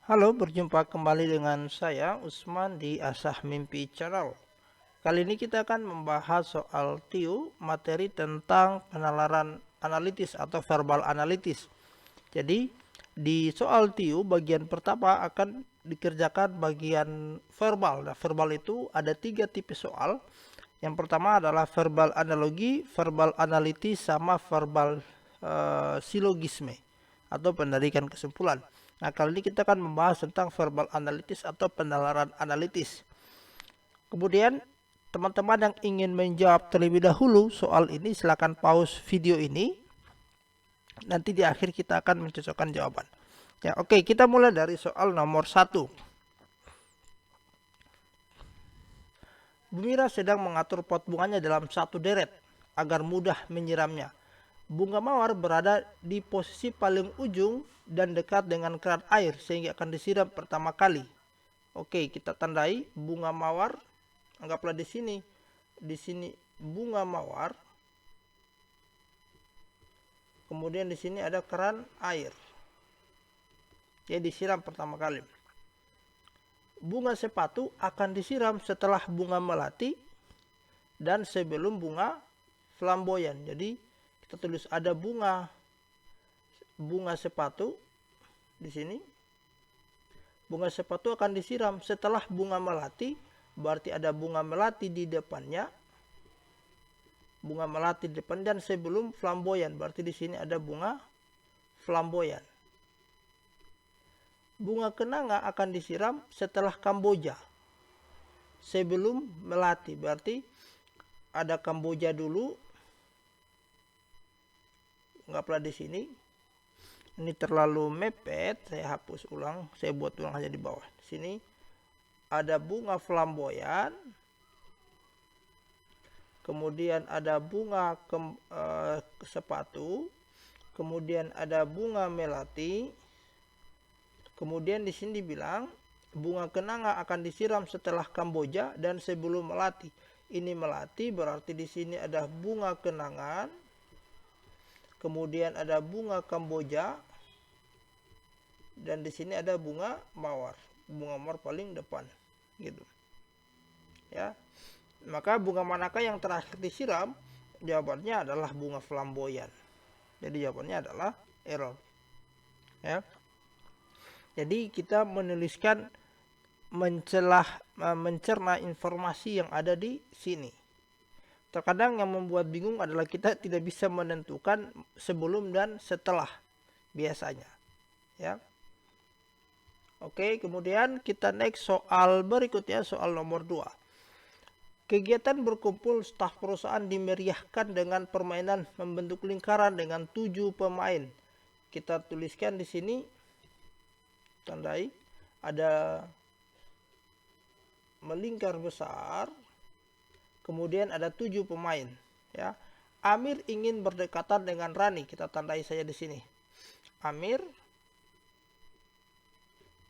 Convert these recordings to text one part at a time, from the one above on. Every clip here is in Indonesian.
Halo, berjumpa kembali dengan saya Usman di Asah Mimpi Channel. Kali ini kita akan membahas soal TIU, materi tentang penalaran analitis atau verbal analitis. Jadi, di soal TIU bagian pertama akan dikerjakan bagian verbal. Nah, verbal itu ada 3 tipe soal. Yang pertama adalah verbal analogi, verbal analitis, sama verbal silogisme atau penarikan kesimpulan. Nah, kali ini kita akan membahas tentang verbal analitis atau penalaran analitis. Kemudian, teman-teman yang ingin menjawab terlebih dahulu soal ini, silakan pause video ini. Nanti di akhir kita akan mencocokkan jawaban. Ya, oke, kita mulai dari soal nomor 1. Bu Mira sedang mengatur pot bunganya dalam satu deret agar mudah menyiramnya. Bunga mawar berada di posisi paling ujung dan dekat dengan keran air sehingga akan disiram pertama kali. Oke, kita tandai bunga mawar. Anggaplah di sini. Di sini bunga mawar. Kemudian di sini ada keran air. Ya, disiram pertama kali. Bunga sepatu akan disiram setelah bunga melati dan sebelum bunga flamboyan. Jadi kita tulis ada bunga sepatu di sini. Bunga sepatu akan disiram setelah bunga melati, berarti ada bunga melati di depannya. Bunga melati di depan dan sebelum flamboyan, berarti di sini ada bunga flamboyan. Bunga kenanga akan disiram setelah kamboja. Sebelum melati, berarti ada kamboja dulu. Anggaplah di sini. Ini terlalu mepet, saya hapus ulang, saya buat ulang aja di bawah. Di sini ada bunga flamboyan. Kemudian ada bunga sepatu. Kemudian ada bunga melati. Kemudian di sini dibilang bunga kenanga akan disiram setelah kamboja dan sebelum melati. Ini melati berarti di sini ada bunga kenangan. Kemudian ada bunga kamboja dan di sini ada bunga mawar. Bunga mawar paling depan, gitu. Ya. Maka bunga manakah yang terakhir disiram? Jawabannya adalah bunga flamboyan. Jadi jawabannya adalah error. Ya. Jadi kita menuliskan mencerna informasi yang ada di sini. Terkadang yang membuat bingung adalah kita tidak bisa menentukan sebelum dan setelah biasanya. Ya. Oke, kemudian kita next soal berikutnya, soal nomor 2. Kegiatan berkumpul staf perusahaan dimeriahkan dengan permainan membentuk lingkaran dengan 7 pemain. Kita tuliskan di sini, tandai, ada melingkar besar, kemudian ada 7 pemain. Ya, Amir ingin berdekatan dengan Rani. Kita tandai saja di sini. Amir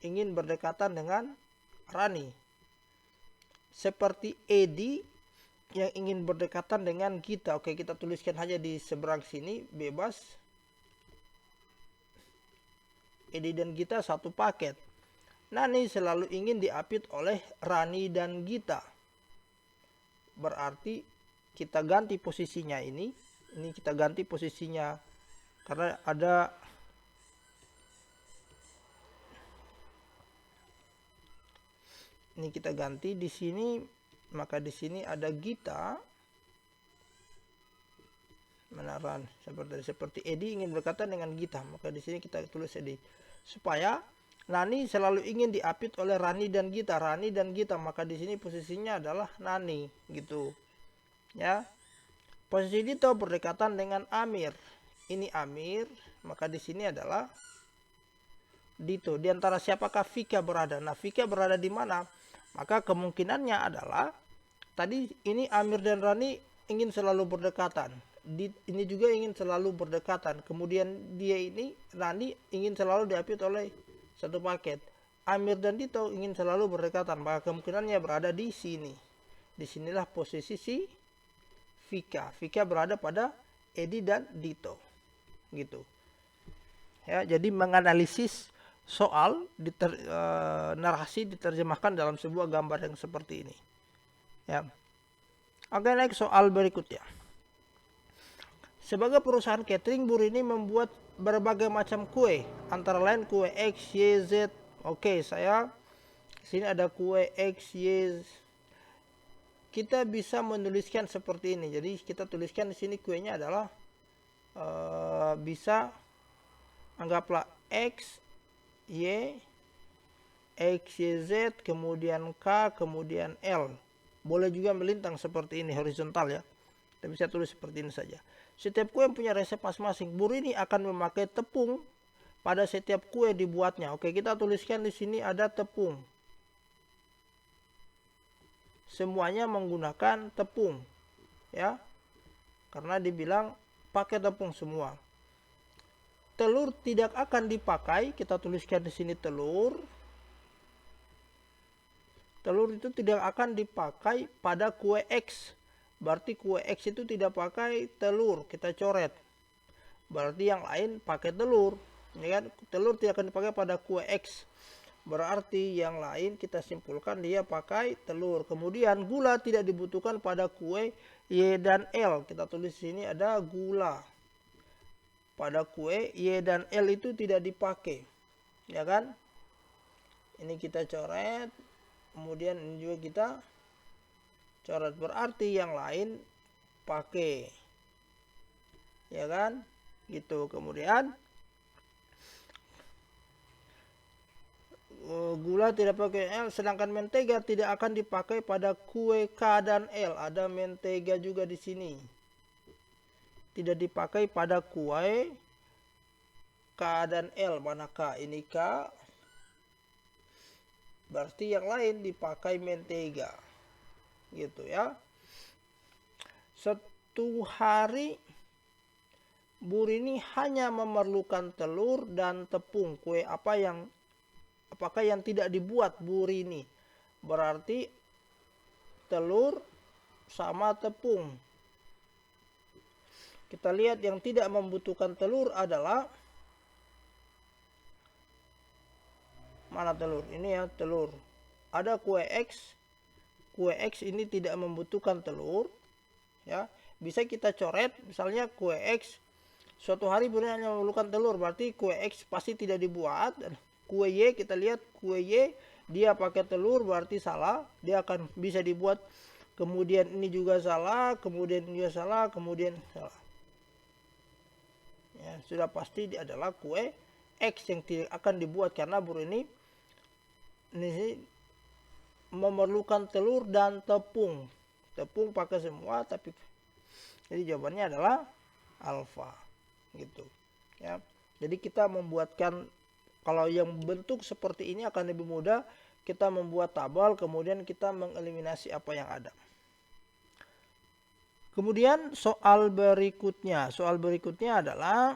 ingin berdekatan dengan Rani. Seperti Edi yang ingin berdekatan dengan Gita. Oke, kita tuliskan saja di seberang sini, bebas. Edi dan Gita satu paket. Nani selalu ingin diapit oleh Rani dan Gita. Berarti kita ganti posisinya ini. Ini kita ganti posisinya karena ada ini kita ganti di sini, maka di sini ada Gita menaran seperti Edi ingin berkata dengan Gita, maka di sini kita tulis Edi. Supaya Nani selalu ingin diapit oleh Rani dan Gita, maka di sini posisinya adalah Nani, gitu. Ya. Posisi Dito berdekatan dengan Amir. Ini Amir, maka di sini adalah Dito. Di antara siapakah Vika berada? Nah, Vika berada di mana? Maka kemungkinannya adalah tadi ini Amir dan Rani ingin selalu berdekatan. Ini juga ingin selalu berdekatan. Kemudian dia ini, Rani, ingin selalu diapit oleh satu paket. Amir dan Dito ingin selalu berdekatan. Maka kemungkinannya berada di sini. Disinilah posisi si Vika. Vika berada pada Edi dan Dito. Gitu. Ya, jadi menganalisis soal narasi diterjemahkan dalam sebuah gambar yang seperti ini. Ya. Oke, naik soal berikutnya. Sebagai perusahaan catering, Burini membuat berbagai macam kue, antara lain kue X, Y, Z. Oke, saya sini ada kue X, Y. Kita bisa menuliskan seperti ini. Jadi kita tuliskan di sini kuenya adalah bisa anggaplah X, Y, X, Y, Z, kemudian K, kemudian L. Boleh juga melintang seperti ini, horizontal ya. Kita bisa tulis seperti ini saja. Setiap kue punya resep masing-masing. Burini akan memakai tepung pada setiap kue dibuatnya. Oke, kita tuliskan di sini ada tepung. Semuanya menggunakan tepung, ya. Karena dibilang pakai tepung semua. Telur tidak akan dipakai. Kita tuliskan di sini telur. Telur itu tidak akan dipakai pada kue X. Berarti kue X itu tidak pakai telur, kita coret. Berarti yang lain pakai telur, ya kan? Telur tidak akan dipakai pada kue X. Berarti yang lain kita simpulkan dia pakai telur. Kemudian gula tidak dibutuhkan pada kue Y dan L. Kita tulis sini ada gula. Pada kue Y dan L itu tidak dipakai, ya kan? Ini kita coret. Kemudian ini juga kita coret, berarti yang lain pakai, ya kan, gitu. Kemudian gula tidak pakai L, sedangkan mentega tidak akan dipakai pada kue K dan L. Ada mentega juga di sini, tidak dipakai pada kue K dan L. Mana K? Ini K, berarti yang lain dipakai mentega, gitu ya. Satu hari Burini hanya memerlukan telur dan tepung. Kue apakah yang tidak dibuat Burini? Berarti telur sama tepung. Kita lihat yang tidak membutuhkan telur adalah mana telur? Ini ya, telur. Ada kue X. Kue X ini tidak membutuhkan telur, ya. Bisa kita coret, misalnya kue X suatu hari Burini hanya memerlukan telur, berarti kue X pasti tidak dibuat. Kue Y, kita lihat kue Y dia pakai telur, berarti salah, dia akan bisa dibuat. Kemudian ini juga salah, kemudian ini juga salah, kemudian salah. Ya, sudah pasti dia adalah kue X yang tidak akan dibuat karena Burini ini memerlukan telur dan tepung. Tepung pakai semua, tapi jadi jawabannya adalah alfa, gitu ya. Jadi kita membuatkan, kalau yang bentuk seperti ini akan lebih mudah. Kita membuat tabel, kemudian kita mengeliminasi apa yang ada. Kemudian soal berikutnya adalah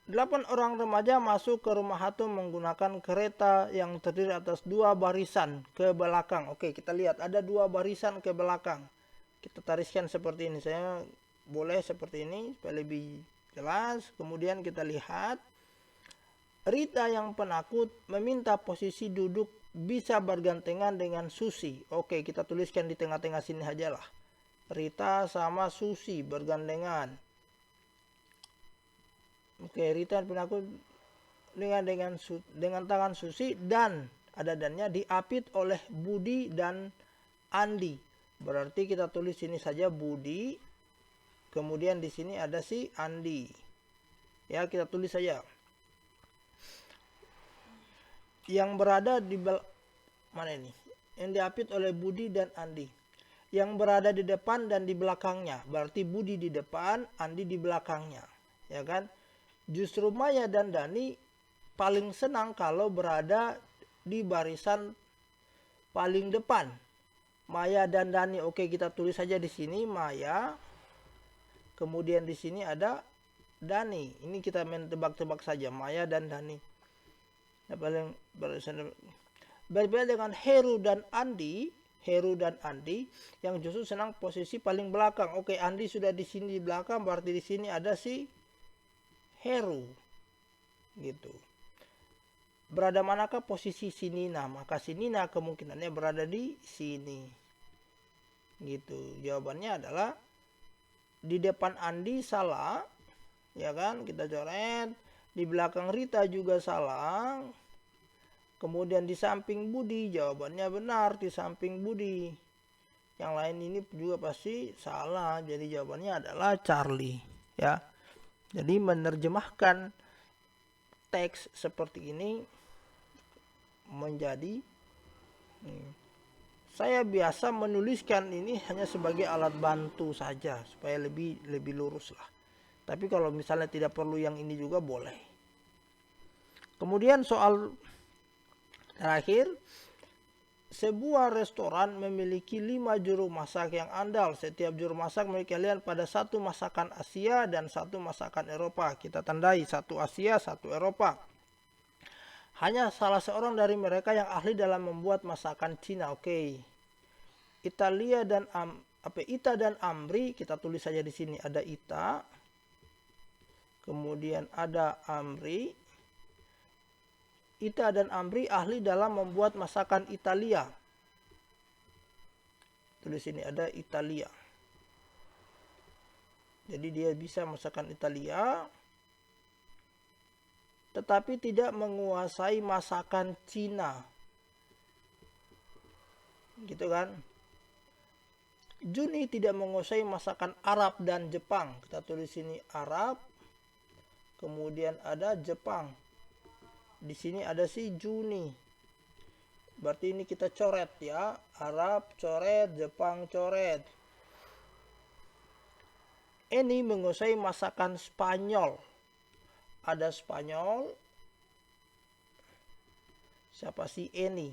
8 orang remaja masuk ke rumah Hatum menggunakan kereta yang terdiri atas 2 barisan ke belakang. Oke, kita lihat ada 2 barisan ke belakang. Kita tariskan seperti ini. Saya boleh seperti ini supaya lebih jelas. Kemudian kita lihat Rita yang penakut meminta posisi duduk bisa bergandengan dengan Susi. Oke, kita tuliskan di tengah-tengah sini aja lah. Rita sama Susi bergandengan. Oke, Rita penakut dengan tangan Susi dan ada dannya diapit oleh Budi dan Andi. Berarti kita tulis sini saja Budi. Kemudian di sini ada si Andi. Ya, kita tulis saja. Yang berada di mana ini? Yang diapit oleh Budi dan Andi. Yang berada di depan dan di belakangnya. Berarti Budi di depan, Andi di belakangnya. Ya kan? Justru Maya dan Dani paling senang kalau berada di barisan paling depan. Maya dan Dani. Oke, kita tulis saja di sini Maya. Kemudian di sini ada Dani. Ini kita main tebak-tebak saja, Maya dan Dani. Nah, paling barisan berbeda dengan Heru dan Andi yang justru senang posisi paling belakang. Oke, Andi sudah di sini di belakang, berarti di sini ada si Heru. gitu. Berada manakah posisi si Nina? Maka si Nina kemungkinannya berada di sini. Gitu. Jawabannya adalah di depan Andi salah, ya kan? Kita coret. Di belakang Rita juga salah. Kemudian di samping Budi, jawabannya benar, di samping Budi. Yang lain ini juga pasti salah. Jadi jawabannya adalah Charlie, ya. Jadi menerjemahkan teks seperti ini menjadi saya biasa menuliskan ini hanya sebagai alat bantu saja supaya lebih lurus lah. Tapi kalau misalnya tidak perlu yang ini juga boleh. Kemudian soal terakhir, sebuah restoran memiliki 5 juru masak yang andal. Setiap juru masak memiliki keahlian pada satu masakan Asia dan satu masakan Eropa. Kita tandai satu Asia, satu Eropa. Hanya salah seorang dari mereka yang ahli dalam membuat masakan Cina. Oke. Ita dan Amri, kita tulis saja di sini ada Ita. Kemudian ada Amri. Ita dan Amri ahli dalam membuat masakan Italia. Tulis sini ada Italia. Jadi dia bisa masakan Italia, tetapi tidak menguasai masakan Cina. Gitu kan? Juni tidak menguasai masakan Arab dan Jepang. Kita tulis sini Arab. Kemudian ada Jepang. Di sini ada si Juni. Berarti ini kita coret ya. Arab coret, Jepang coret. Eni menguasai masakan Spanyol. Ada Spanyol. Siapa si Eni?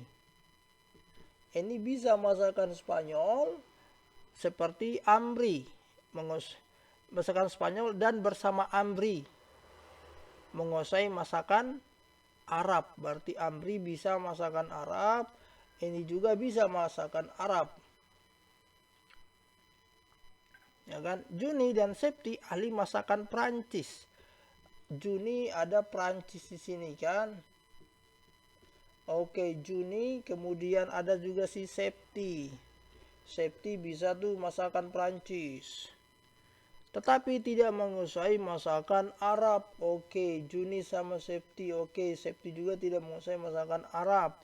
Eni bisa masakan Spanyol seperti Amri. Masakan Spanyol dan bersama Amri menguasai masakan Arab. Berarti Amri bisa masakan Arab, ini juga bisa masakan Arab. Ya kan? Juni dan Septi ahli masakan Prancis. Juni ada Prancis di sini kan? Oke, Juni, kemudian ada juga si Septi. Septi bisa tuh masakan Prancis. Tetapi tidak menguasai masakan Arab. Oke, Juni sama Septi. Oke, Septi juga tidak menguasai masakan Arab.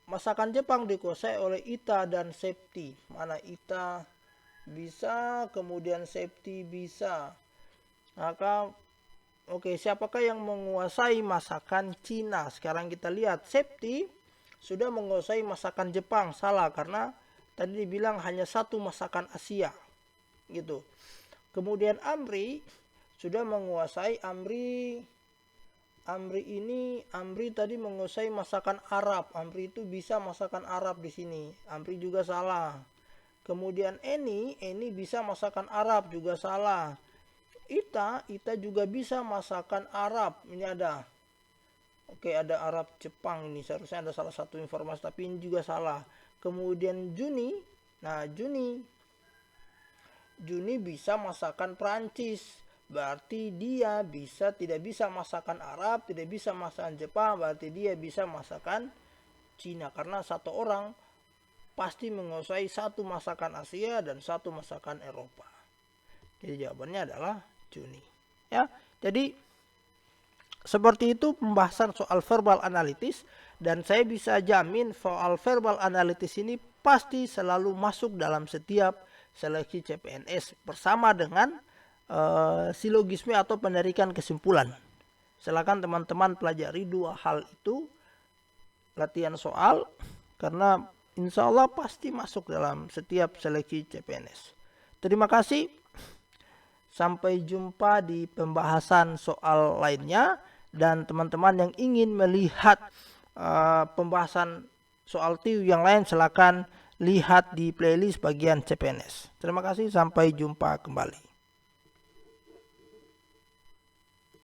Masakan Jepang dikuasai oleh Ita dan Septi. Mana Ita bisa, kemudian Septi bisa. Maka, oke, siapakah yang menguasai masakan Cina? Sekarang kita lihat, Septi sudah menguasai masakan Jepang. Salah, karena tadi dibilang hanya satu masakan Asia. Gitu. Kemudian Amri sudah menguasai Amri tadi menguasai masakan Arab. Amri itu bisa masakan Arab di sini. Amri juga salah. Kemudian Eni bisa masakan Arab, juga salah. Ita juga bisa masakan Arab. Ini ada. Oke, ada Arab Jepang ini. Seharusnya ada salah satu informasi, tapi ini juga salah. Kemudian Juni. Nah, Juni bisa masakan Prancis. Berarti dia tidak bisa masakan Arab, tidak bisa masakan Jepang, berarti dia bisa masakan Cina. Karena satu orang pasti menguasai satu masakan Asia dan satu masakan Eropa. Jadi jawabannya adalah Juni. Ya, jadi seperti itu pembahasan soal verbal analitis, dan saya bisa jamin soal verbal analitis ini pasti selalu masuk dalam setiap seleksi CPNS bersama dengan silogisme atau penarikan kesimpulan. Silakan teman-teman pelajari dua hal itu, latihan soal, karena insya Allah pasti masuk dalam setiap seleksi CPNS. Terima kasih. Sampai jumpa di pembahasan soal lainnya, dan teman-teman yang ingin melihat pembahasan soal TIU yang lain silakan lihat di playlist bagian CPNS. Terima kasih, sampai jumpa kembali.